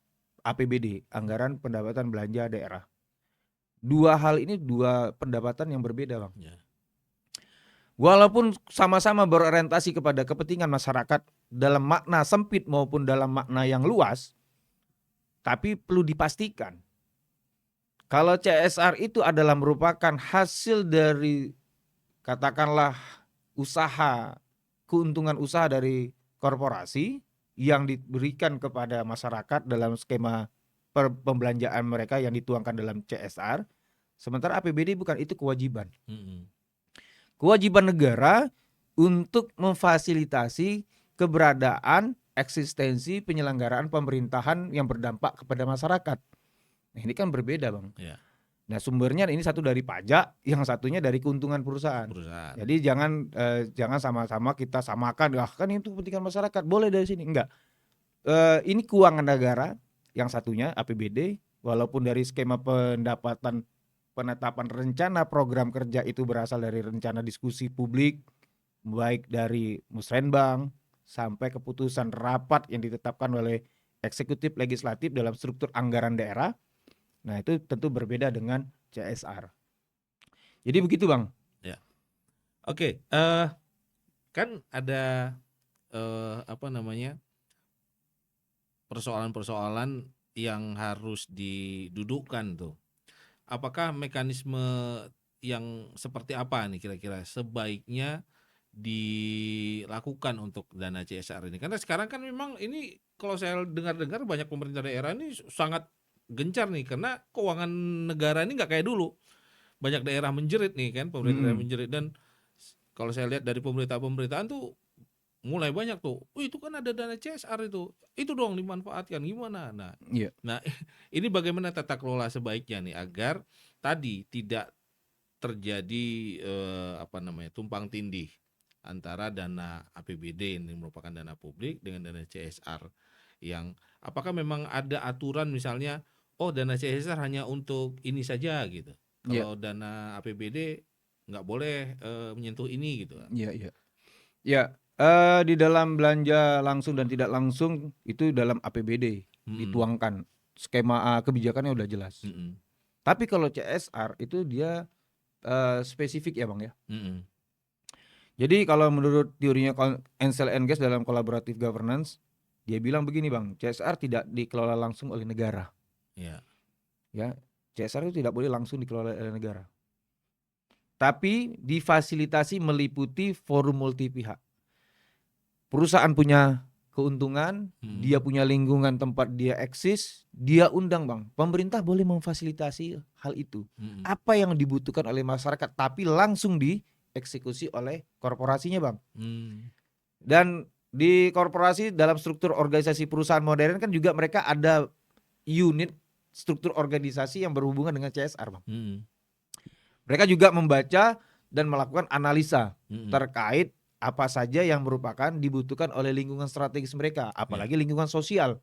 APBD, anggaran pendapatan belanja daerah. 2 hal ini 2 pendapatan yang berbeda, Bang. Ya. Walaupun sama-sama berorientasi kepada kepentingan masyarakat dalam makna sempit maupun dalam makna yang luas, tapi perlu dipastikan kalau CSR itu adalah merupakan hasil dari katakanlah usaha, keuntungan usaha dari korporasi yang diberikan kepada masyarakat dalam skema pembelanjaan mereka yang dituangkan dalam CSR, sementara APBD bukan, itu kewajiban. Kewajiban negara untuk memfasilitasi keberadaan eksistensi penyelenggaraan pemerintahan yang berdampak kepada masyarakat. Nah, ini kan berbeda, Bang. Ya. Nah, sumbernya ini satu dari pajak, yang satunya dari keuntungan perusahaan. Jadi jangan sama-sama kita samakan, kan itu kepentingan masyarakat, boleh dari sini. Enggak. Ini keuangan negara, yang satunya APBD, walaupun dari skema penetapan rencana program kerja itu berasal dari rencana diskusi publik, baik dari Musrenbang sampai keputusan rapat yang ditetapkan oleh eksekutif legislatif dalam struktur anggaran daerah. Nah, itu tentu berbeda dengan CSR. Jadi begitu, Bang. Ya. Oke, kan ada persoalan-persoalan yang harus didudukkan tuh. Apakah mekanisme yang seperti apa nih kira-kira sebaiknya dilakukan untuk dana CSR ini? Karena sekarang kan memang ini kalau saya dengar-dengar banyak pemerintah daerah ini sangat gencar nih karena keuangan negara ini nggak kayak dulu. Banyak daerah menjerit nih kan, pemerintah daerah menjerit, dan kalau saya lihat dari pemerintahan tuh mulai banyak tuh. Itu kan ada dana CSR itu dong dimanfaatkan gimana? Nah, ini bagaimana tata kelola sebaiknya nih agar tadi tidak terjadi tumpang tindih antara dana APBD yang merupakan dana publik dengan dana CSR yang apakah memang ada aturan misalnya dana CSR hanya untuk ini saja gitu. Kalau dana APBD nggak boleh menyentuh ini gitu. Iya. Di dalam belanja langsung dan tidak langsung itu dalam APBD dituangkan skema kebijakannya udah jelas. Tapi kalau CSR itu dia spesifik ya Bang ya. Mm-mm. Jadi kalau menurut teorinya Ansel Enges dalam collaborative governance, dia bilang begini Bang, CSR tidak dikelola langsung oleh negara. Ya. Ya, CSR itu tidak boleh langsung dikelola oleh negara. Tapi difasilitasi meliputi forum multi pihak. Perusahaan punya keuntungan, dia punya lingkungan tempat dia eksis, dia undang Bang. Pemerintah boleh memfasilitasi hal itu. Apa yang dibutuhkan oleh masyarakat, tapi langsung dieksekusi oleh korporasinya Bang. Dan di korporasi dalam struktur organisasi perusahaan modern kan juga mereka ada unit struktur organisasi yang berhubungan dengan CSR Bang. Mereka juga membaca dan melakukan analisa terkait apa saja yang merupakan dibutuhkan oleh lingkungan strategis mereka, apalagi lingkungan sosial.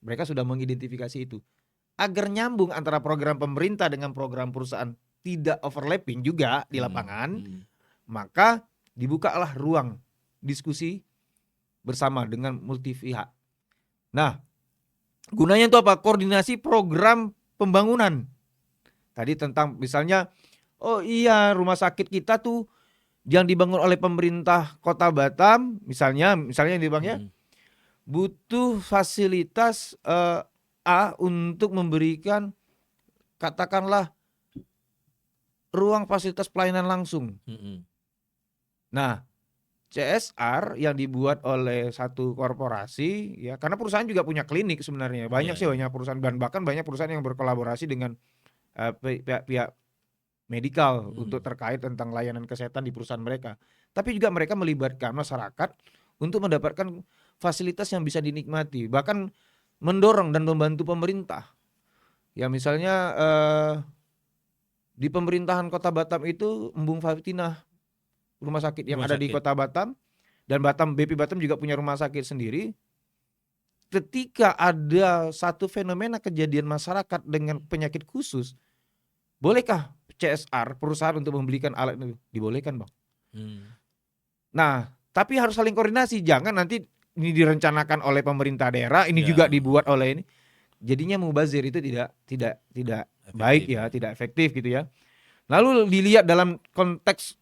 Mereka sudah mengidentifikasi itu. Agar nyambung antara program pemerintah dengan program perusahaan tidak overlapping juga di lapangan, maka dibukalah ruang diskusi bersama dengan multi pihak. Nah, gunanya itu apa? Koordinasi program pembangunan. Tadi tentang misalnya, oh iya rumah sakit kita tuh yang dibangun oleh pemerintah Kota Batam, misalnya ini Bang ya, butuh fasilitas A untuk memberikan katakanlah ruang fasilitas pelayanan langsung. Nah, CSR yang dibuat oleh satu korporasi ya, karena perusahaan juga punya klinik sebenarnya. Banyak banyak perusahaan, dan bahkan banyak perusahaan yang berkolaborasi dengan pihak medikal untuk terkait tentang layanan kesehatan di perusahaan mereka. Tapi juga mereka melibatkan masyarakat untuk mendapatkan fasilitas yang bisa dinikmati, bahkan mendorong dan membantu pemerintah. Ya misalnya di pemerintahan Kota Batam itu Embung Fatinah, rumah sakit yang ada di Kota Batam, dan BP Batam juga punya rumah sakit sendiri. Ketika ada satu fenomena kejadian masyarakat dengan penyakit khusus, bolehkah CSR perusahaan untuk membelikan alat itu? Dibolehkan Bang. Nah, tapi harus saling koordinasi. Jangan nanti ini direncanakan oleh pemerintah daerah, ini juga dibuat oleh ini. Jadinya mubazir, itu tidak baik ya, tidak efektif gitu ya. Lalu dilihat dalam konteks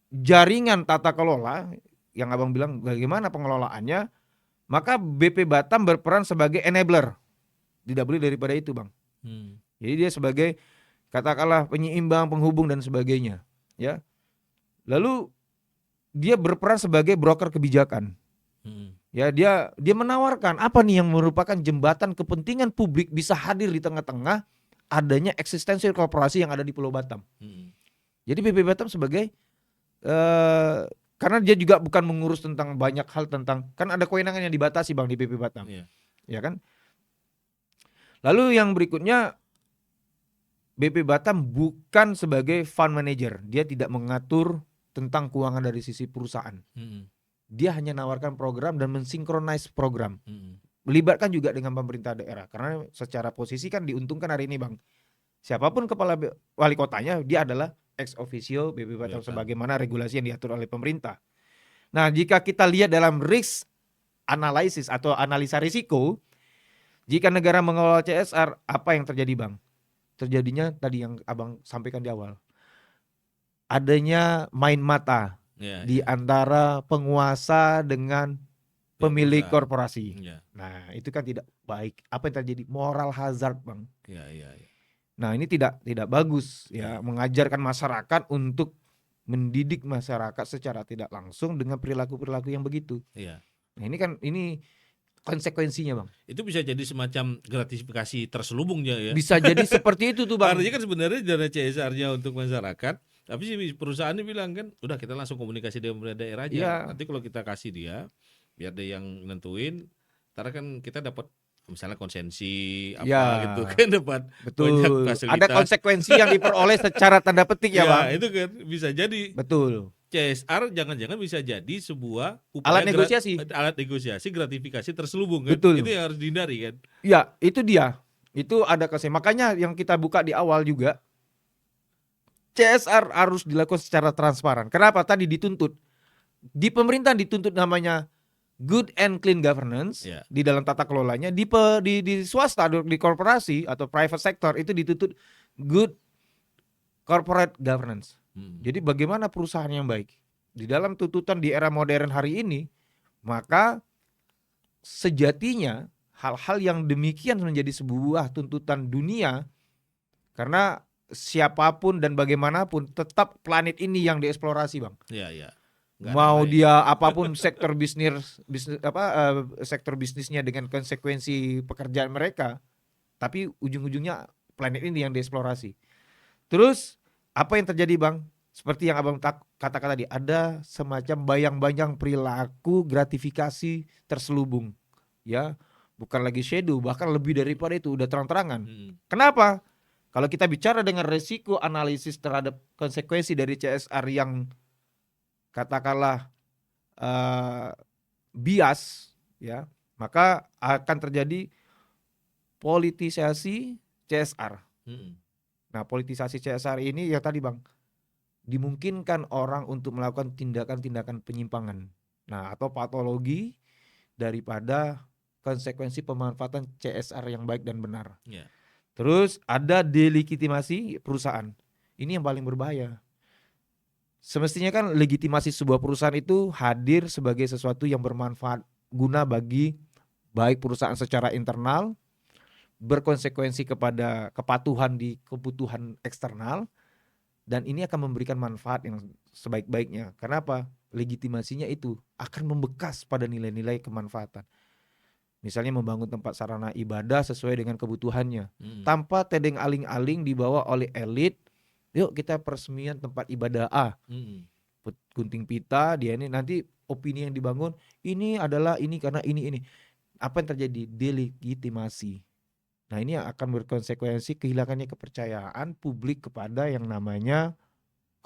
jaringan tata kelola yang Abang bilang bagaimana pengelolaannya, maka BP Batam berperan sebagai enabler. Tidak boleh daripada itu Bang. Jadi dia sebagai katakanlah penyeimbang, penghubung dan sebagainya, ya. Lalu dia berperan sebagai broker kebijakan. Ya, dia menawarkan apa nih yang merupakan jembatan kepentingan publik bisa hadir di tengah-tengah adanya eksistensi korporasi yang ada di Pulau Batam. Jadi BP Batam sebagai karena dia juga bukan mengurus tentang banyak hal, tentang kan ada kewenangan yang dibatasi Bang di BP Batam. Ya kan? Lalu yang berikutnya, BP Batam bukan sebagai fund manager. Dia tidak mengatur tentang keuangan dari sisi perusahaan. Dia hanya menawarkan program dan mensinkronis program. Melibatkan juga dengan pemerintah daerah. Karena secara posisi kan diuntungkan hari ini Bang. Siapapun kepala wali kotanya, dia adalah ex officio BP Batam sebagaimana regulasi yang diatur oleh pemerintah. Nah, jika kita lihat dalam risk analysis atau analisa risiko, jika negara mengelola CSR, apa yang terjadi Bang? Terjadinya tadi yang Abang sampaikan di awal. Adanya main mata di antara penguasa dengan pemilik korporasi. Nah, itu kan tidak baik. Apa yang terjadi? Moral hazard Bang. Nah, ini tidak bagus ya, mengajarkan masyarakat untuk mendidik masyarakat secara tidak langsung dengan perilaku-perilaku yang begitu. Nah, ini konsekuensinya Bang. Itu bisa jadi semacam gratifikasi terselubung ya. Bisa jadi seperti itu tuh Bang. Artinya kan sebenarnya dana CSR-nya untuk masyarakat, tapi si perusahaannya bilang kan, udah kita langsung komunikasi dengan pemerintah daerah aja. Nanti kalau kita kasih dia, biar dia yang nentuin, ntar kan kita dapat misalnya konsensi apa gitu kan, dapat banyak fasilitas. Ada konsekuensi yang diperoleh secara tanda petik ya Bang. Itu kan bisa jadi. Betul. CSR jangan-jangan bisa jadi sebuah alat negosiasi, gratifikasi terselubung kan. Betul. Itu yang harus dihindari kan. Ya, itu dia. Itu ada makanya yang kita buka di awal juga, CSR harus dilakukan secara transparan. Kenapa? Tadi dituntut. Di pemerintah dituntut namanya good and clean governance di dalam tata kelolanya. Di swasta, di korporasi atau private sector itu dituntut good corporate governance. Hmm. Jadi bagaimana perusahaan yang baik? Di dalam tuntutan di era modern hari ini, maka sejatinya hal-hal yang demikian menjadi sebuah tuntutan dunia, karena siapapun dan bagaimanapun tetap planet ini yang dieksplorasi, Bang. Ya, ya. Nggak ada Mau yang lain. dia apapun sektor sektor bisnisnya dengan konsekuensi pekerjaan mereka, tapi ujung-ujungnya planet ini yang dieksplorasi. Terus apa yang terjadi, Bang? Seperti yang Abang katakan tadi, ada semacam bayang-bayang perilaku gratifikasi terselubung, ya, bukan lagi shadow, bahkan lebih daripada itu, udah terang-terangan. Kenapa? Kalau kita bicara dengan resiko analisis terhadap konsekuensi dari CSR yang katakanlah bias, ya, maka akan terjadi politisasi CSR. Nah, politisasi CSR ini ya tadi, Bang, dimungkinkan orang untuk melakukan tindakan-tindakan penyimpangan, nah, atau patologi daripada konsekuensi pemanfaatan CSR yang baik dan benar. Ya. Terus ada delegitimasi perusahaan. Ini yang paling berbahaya. Semestinya kan legitimasi sebuah perusahaan itu hadir sebagai sesuatu yang bermanfaat guna bagi baik perusahaan secara internal, berkonsekuensi kepada kepatuhan di kebutuhan eksternal, dan ini akan memberikan manfaat yang sebaik-baiknya. Kenapa? Legitimasinya itu akan membekas pada nilai-nilai kemanfaatan. Misalnya membangun tempat sarana ibadah sesuai dengan kebutuhannya, tanpa tedeng aling-aling dibawa oleh elit. Yuk kita peresmian tempat ibadah A, gunting pita, dia ini nanti opini yang dibangun ini adalah ini karena ini. Apa yang terjadi? Delegitimasi. Nah, ini akan berkonsekuensi kehilangannya kepercayaan publik kepada yang namanya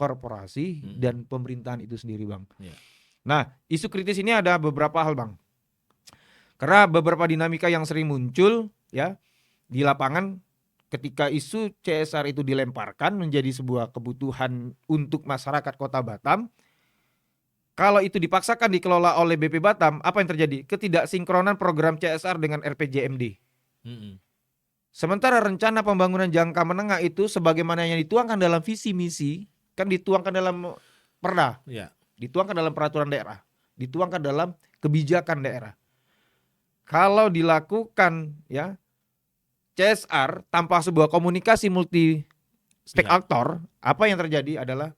korporasi dan pemerintahan itu sendiri, Bang. Yeah. Nah, isu kritis ini ada beberapa hal, Bang. Karena beberapa dinamika yang sering muncul, ya, di lapangan ketika isu CSR itu dilemparkan menjadi sebuah kebutuhan untuk masyarakat Kota Batam. Kalau itu dipaksakan dikelola oleh BP Batam, apa yang terjadi? Ketidaksinkronan program CSR dengan RPJMD. Sementara rencana pembangunan jangka menengah itu sebagaimana yang dituangkan dalam visi misi, kan dituangkan dalam perda, dituangkan dalam peraturan daerah, dituangkan dalam kebijakan daerah. Kalau dilakukan, ya, CSR tanpa sebuah komunikasi multi stakeholder, apa yang terjadi adalah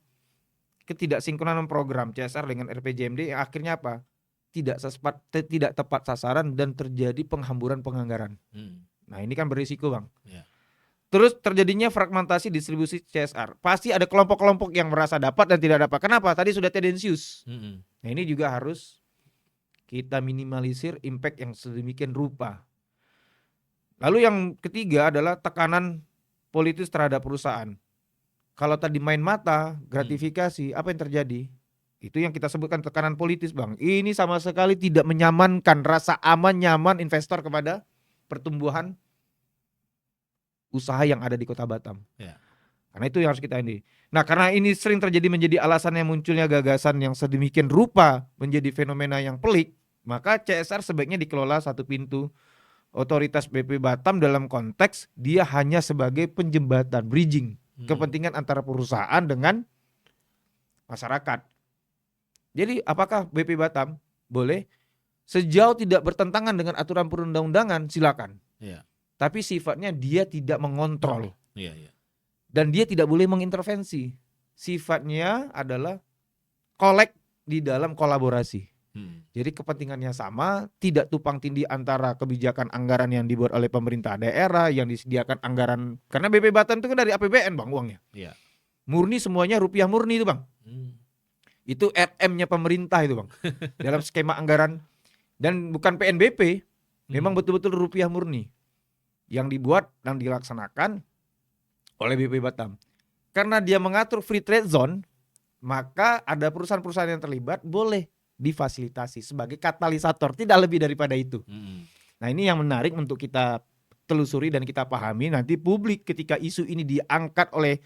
ketidaksinkronan program CSR dengan RPJMD yang akhirnya apa? Tidak tepat sasaran dan terjadi penghamburan penganggaran. Nah, ini kan berisiko, Bang. Terus terjadinya fragmentasi distribusi CSR. Pasti ada kelompok-kelompok yang merasa dapat dan tidak dapat. Kenapa? Tadi sudah tendensius. Nah, ini juga harus kita minimalisir impact yang sedemikian rupa. Lalu yang ketiga adalah tekanan politis terhadap perusahaan. Kalau tadi main mata, gratifikasi, apa yang terjadi? Itu yang kita sebutkan tekanan politis, Bang. Ini sama sekali tidak menyamankan rasa aman, nyaman investor kepada pertumbuhan usaha yang ada di Kota Batam. Karena itu yang harus kita ini. Nah, karena ini sering terjadi menjadi alasan yang munculnya gagasan yang sedemikian rupa menjadi fenomena yang pelik, maka CSR sebaiknya dikelola satu pintu. Otoritas BP Batam dalam konteks dia hanya sebagai penjembatan, bridging kepentingan antara perusahaan dengan masyarakat. Jadi apakah BP Batam boleh sejauh tidak bertentangan dengan aturan perundang-undangan silakan. Tapi sifatnya dia tidak mengontrol. Dan dia tidak boleh mengintervensi. Sifatnya adalah kolek di dalam kolaborasi. Jadi kepentingannya sama, tidak tumpang tindih antara kebijakan anggaran yang dibuat oleh pemerintah daerah, yang disediakan anggaran. Karena BP Batam itu kan dari APBN, Bang, uangnya. Murni semuanya rupiah murni itu, Bang. Itu RM-nya pemerintah itu, Bang. Dalam skema anggaran. Dan bukan PNBP, memang betul-betul rupiah murni. Yang dibuat dan dilaksanakan oleh BP Batam. Karena dia mengatur free trade zone, maka ada perusahaan-perusahaan yang terlibat boleh difasilitasi sebagai katalisator, tidak lebih daripada itu. Nah, ini yang menarik untuk kita telusuri dan kita pahami nanti publik ketika isu ini diangkat oleh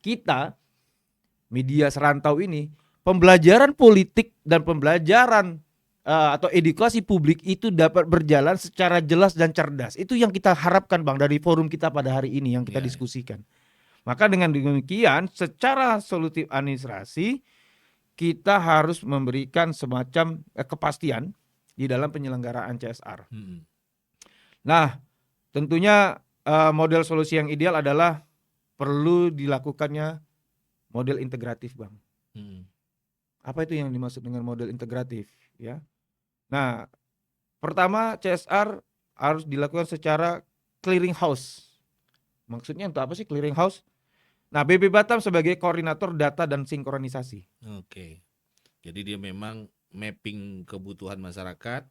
kita media serantau ini, pembelajaran politik dan pembelajaran atau edukasi publik itu dapat berjalan secara jelas dan cerdas. Itu yang kita harapkan, Bang, dari forum kita pada hari ini yang kita diskusikan. Maka dengan demikian secara solutif administrasi kita harus memberikan semacam kepastian di dalam penyelenggaraan CSR. Nah, tentunya model solusi yang ideal adalah perlu dilakukannya model integratif, Bang. Apa itu yang dimaksud dengan model integratif, ya? Nah, pertama CSR harus dilakukan secara clearing house. Maksudnya untuk apa sih clearing house? Nah, BP Batam sebagai koordinator data dan sinkronisasi. Oke. Jadi dia memang mapping kebutuhan masyarakat,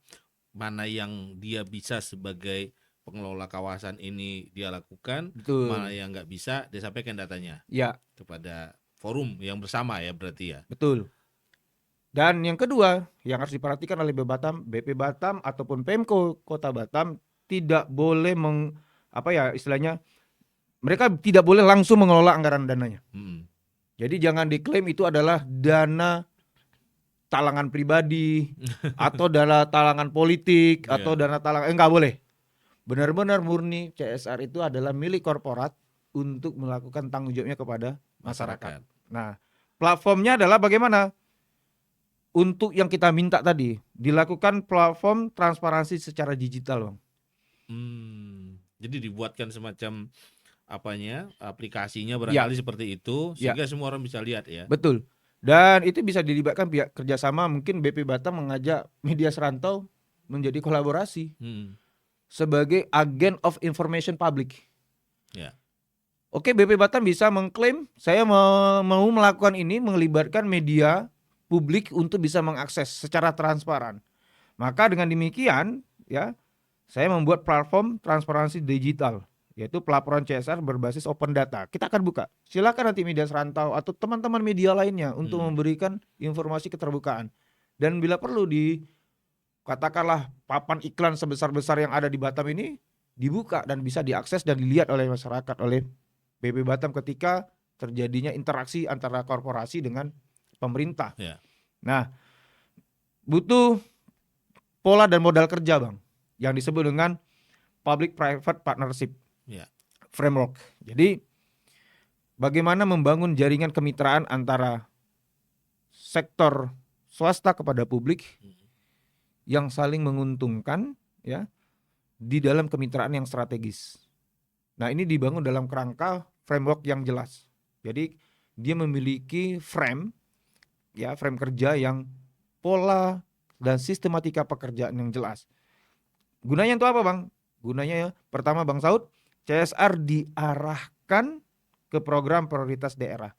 mana yang dia bisa sebagai pengelola kawasan ini dia lakukan, Betul. mana yang nggak bisa dia sampaikan datanya Ya, kepada forum yang bersama ya berarti ya. betul. Dan yang kedua yang harus diperhatikan oleh BP Batam ataupun Pemko Kota Batam tidak boleh istilahnya mereka tidak boleh langsung mengelola anggaran dananya. Jadi jangan diklaim itu adalah dana talangan pribadi atau dana talangan politik atau dana talangan nggak boleh. Benar-benar murni CSR itu adalah milik korporat untuk melakukan tanggung jawabnya kepada masyarakat. Nah, platformnya adalah bagaimana? Untuk yang kita minta tadi dilakukan platform transparansi secara digital, Bang. Jadi dibuatkan semacam aplikasinya barangkali seperti itu sehingga semua orang bisa lihat ya. Betul. Dan itu bisa dilibatkan pihak kerjasama, mungkin BP Batam mengajak media serantau menjadi kolaborasi sebagai agen of information public. Oke, BP Batam bisa mengklaim saya mau melakukan ini, melibatkan media publik untuk bisa mengakses secara transparan. Maka dengan demikian ya, saya membuat platform transparansi digital, yaitu pelaporan CSR berbasis open data. Kita akan buka. Silakan nanti media serantau atau teman-teman media lainnya untuk memberikan informasi keterbukaan. Dan bila perlu katakanlah papan iklan sebesar-besar yang ada di Batam ini dibuka dan bisa diakses dan dilihat oleh masyarakat, oleh BP Batam ketika terjadinya interaksi antara korporasi dengan pemerintah. Nah, butuh pola dan modal kerja, Bang, yang disebut dengan public private partnership framework. Jadi bagaimana membangun jaringan kemitraan antara sektor swasta kepada publik yang saling menguntungkan ya di dalam kemitraan yang strategis. Nah, ini dibangun dalam kerangka framework yang jelas. Jadi dia memiliki frame kerja yang pola dan sistematika pekerjaan yang jelas. Gunanya untuk apa, Bang? Gunanya pertama, Bang Saud, CSR diarahkan ke program prioritas daerah.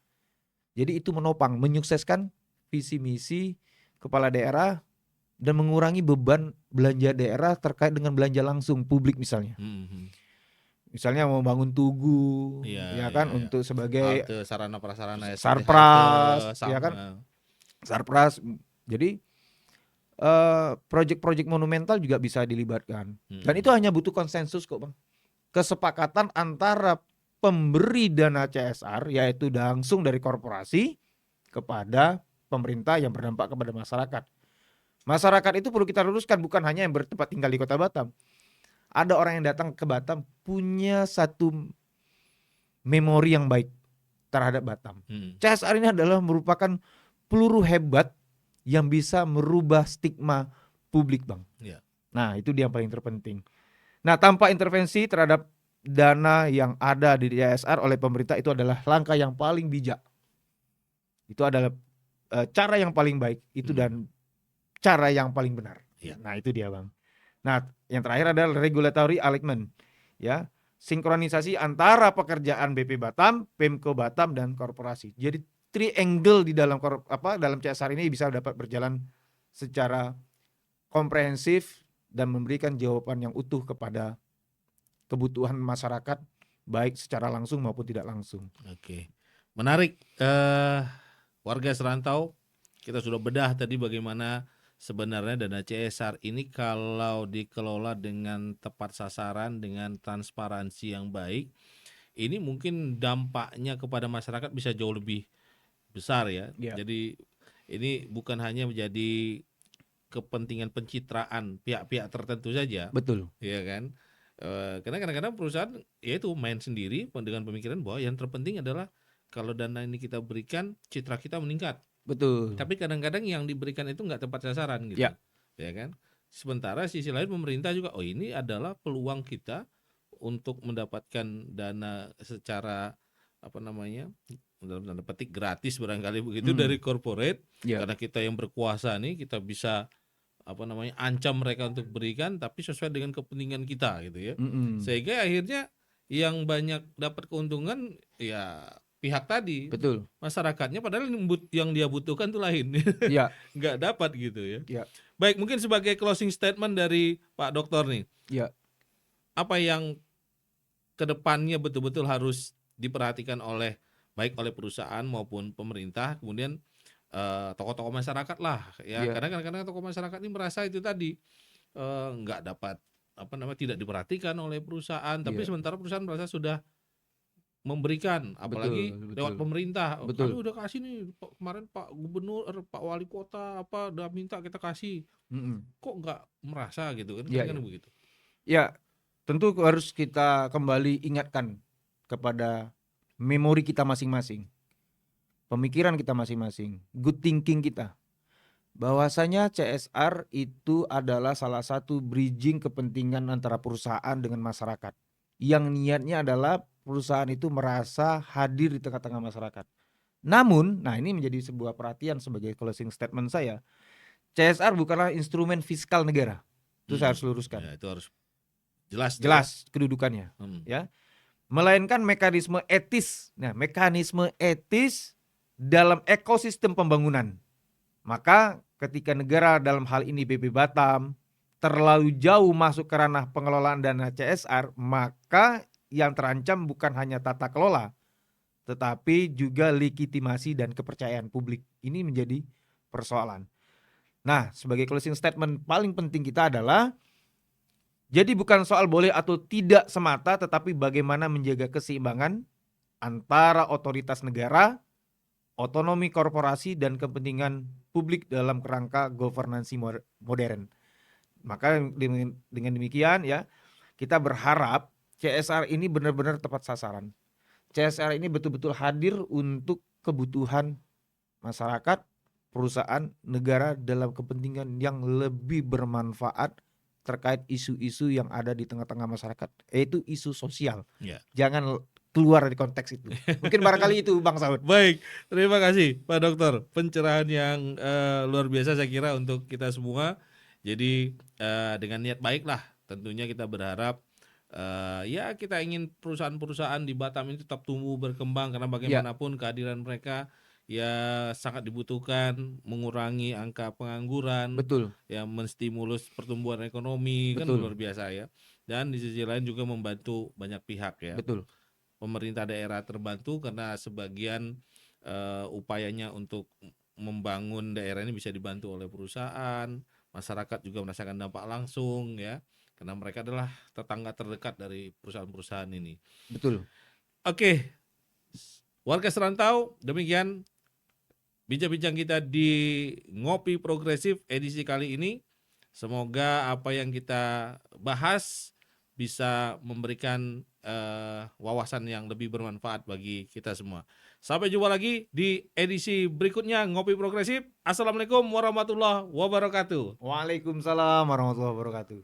Jadi itu menopang, menyukseskan visi misi kepala daerah dan mengurangi beban belanja daerah terkait dengan belanja langsung publik misalnya. Misalnya mau bangun tugu, untuk sebagai halte, sarana prasarana sarpras, sarpras. Jadi proyek-proyek monumental juga bisa dilibatkan. Dan itu hanya butuh konsensus kok, Bang. Kesepakatan antara pemberi dana CSR, yaitu langsung dari korporasi kepada pemerintah yang berdampak kepada masyarakat. Masyarakat itu perlu kita luruskan, bukan hanya yang bertempat tinggal di Kota Batam. Ada orang yang datang ke Batam punya satu memori yang baik terhadap Batam. CSR ini adalah merupakan peluru hebat yang bisa merubah stigma publik, Bang. Nah, itu dia yang paling terpenting. Nah, tanpa intervensi terhadap dana yang ada di CSR oleh pemerintah itu adalah langkah yang paling bijak. Itu adalah cara yang paling baik itu dan cara yang paling benar. Nah, itu dia, Bang. Nah, yang terakhir adalah regulatory alignment, ya, sinkronisasi antara pekerjaan BP Batam, Pemko Batam dan korporasi. Jadi triangle di dalam dalam CSR ini bisa dapat berjalan secara komprehensif dan memberikan jawaban yang utuh kepada kebutuhan masyarakat baik secara langsung maupun tidak langsung. Oke. Menarik, warga serantau, kita sudah bedah tadi bagaimana sebenarnya dana CSR ini kalau dikelola dengan tepat sasaran, dengan transparansi yang baik, ini mungkin dampaknya kepada masyarakat bisa jauh lebih besar ya. Jadi ini bukan hanya menjadi kepentingan pencitraan pihak-pihak tertentu saja. Betul. Iya kan? Karena kadang-kadang perusahaan ya itu main sendiri dengan pemikiran bahwa yang terpenting adalah kalau dana ini kita berikan, citra kita meningkat. Betul. Tapi kadang-kadang yang diberikan itu nggak tepat sasaran gitu, Ya. ya kan? Sementara sisi lain pemerintah juga, oh ini adalah peluang kita untuk mendapatkan dana secara apa namanya, dalam tanda petik gratis barangkali begitu dari corporate, Ya. karena kita yang berkuasa nih kita bisa apa namanya ancam mereka untuk berikan tapi sesuai dengan kepentingan kita gitu ya. Sehingga akhirnya yang banyak dapat keuntungan ya pihak tadi, Betul. masyarakatnya, padahal yang dia butuhkan itu lain. Ya. Nggak dapat gitu ya. Ya. Baik, mungkin sebagai closing statement dari Pak Dokter nih, Ya. apa yang kedepannya betul-betul harus diperhatikan oleh baik oleh perusahaan maupun pemerintah, kemudian tokoh-tokoh masyarakat lah ya. Ya. Karena kadang-kadang tokoh masyarakat ini merasa itu tadi nggak dapat apa namanya, tidak diperhatikan oleh perusahaan, tapi Ya. sementara perusahaan merasa sudah memberikan, apalagi Betul, lewat betul. pemerintah. Betul. Kami udah kasih nih, kemarin Pak Gubernur, Pak Wali Kota apa udah minta kita kasih. Kok nggak merasa gitu kan? Ya, Kadang-kadang ya. begitu. Ya, tentu harus kita kembali ingatkan kepada memori kita masing-masing, pemikiran kita masing-masing, good thinking kita, bahwasanya CSR itu adalah salah satu bridging kepentingan antara perusahaan dengan masyarakat, yang niatnya adalah perusahaan itu merasa hadir di tengah-tengah masyarakat. Namun, nah ini menjadi sebuah perhatian sebagai closing statement saya, CSR bukanlah instrumen fiskal negara. Itu saya harus luruskan. Ya, itu harus jelas kedudukannya, ya. Melainkan mekanisme etis. Nah, mekanisme etis dalam ekosistem pembangunan. Maka ketika negara dalam hal ini BP Batam terlalu jauh masuk ke ranah pengelolaan dana CSR, maka yang terancam bukan hanya tata kelola, tetapi juga legitimasi dan kepercayaan publik. Ini menjadi persoalan. Nah, sebagai closing statement paling penting kita adalah, jadi bukan soal boleh atau tidak semata, tetapi bagaimana menjaga keseimbangan antara otoritas negara, otonomi korporasi, dan kepentingan publik dalam kerangka governansi modern. Maka dengan demikian ya, kita berharap CSR ini benar-benar tepat sasaran. CSR ini betul-betul hadir untuk kebutuhan masyarakat, perusahaan, negara dalam kepentingan yang lebih bermanfaat terkait isu-isu yang ada di tengah-tengah masyarakat, yaitu isu sosial. Ya. Jangan keluar dari konteks itu. Mungkin barangkali itu Bang Saud. Baik, terima kasih Pak Dokter. Pencerahan yang luar biasa saya kira untuk kita semua. Jadi dengan niat baik lah tentunya kita berharap ya kita ingin perusahaan-perusahaan di Batam ini tetap tumbuh berkembang, karena bagaimanapun kehadiran mereka ya sangat dibutuhkan, mengurangi angka pengangguran, Betul. ya menstimulus pertumbuhan ekonomi. Betul. Kan luar biasa ya. Dan di sisi lain juga membantu banyak pihak ya. Betul. Pemerintah daerah terbantu karena sebagian upayanya untuk membangun daerah ini bisa dibantu oleh perusahaan, masyarakat juga merasakan dampak langsung ya, karena mereka adalah tetangga terdekat dari perusahaan-perusahaan ini. Betul. Oke, warga Serantau, demikian bincang-bincang kita di Ngopi Progresif edisi kali ini. Semoga apa yang kita bahas bisa memberikan wawasan yang lebih bermanfaat bagi kita semua. Sampai jumpa lagi di edisi berikutnya Ngopi Progresif. Assalamualaikum warahmatullahi wabarakatuh. Waalaikumsalam warahmatullahi wabarakatuh.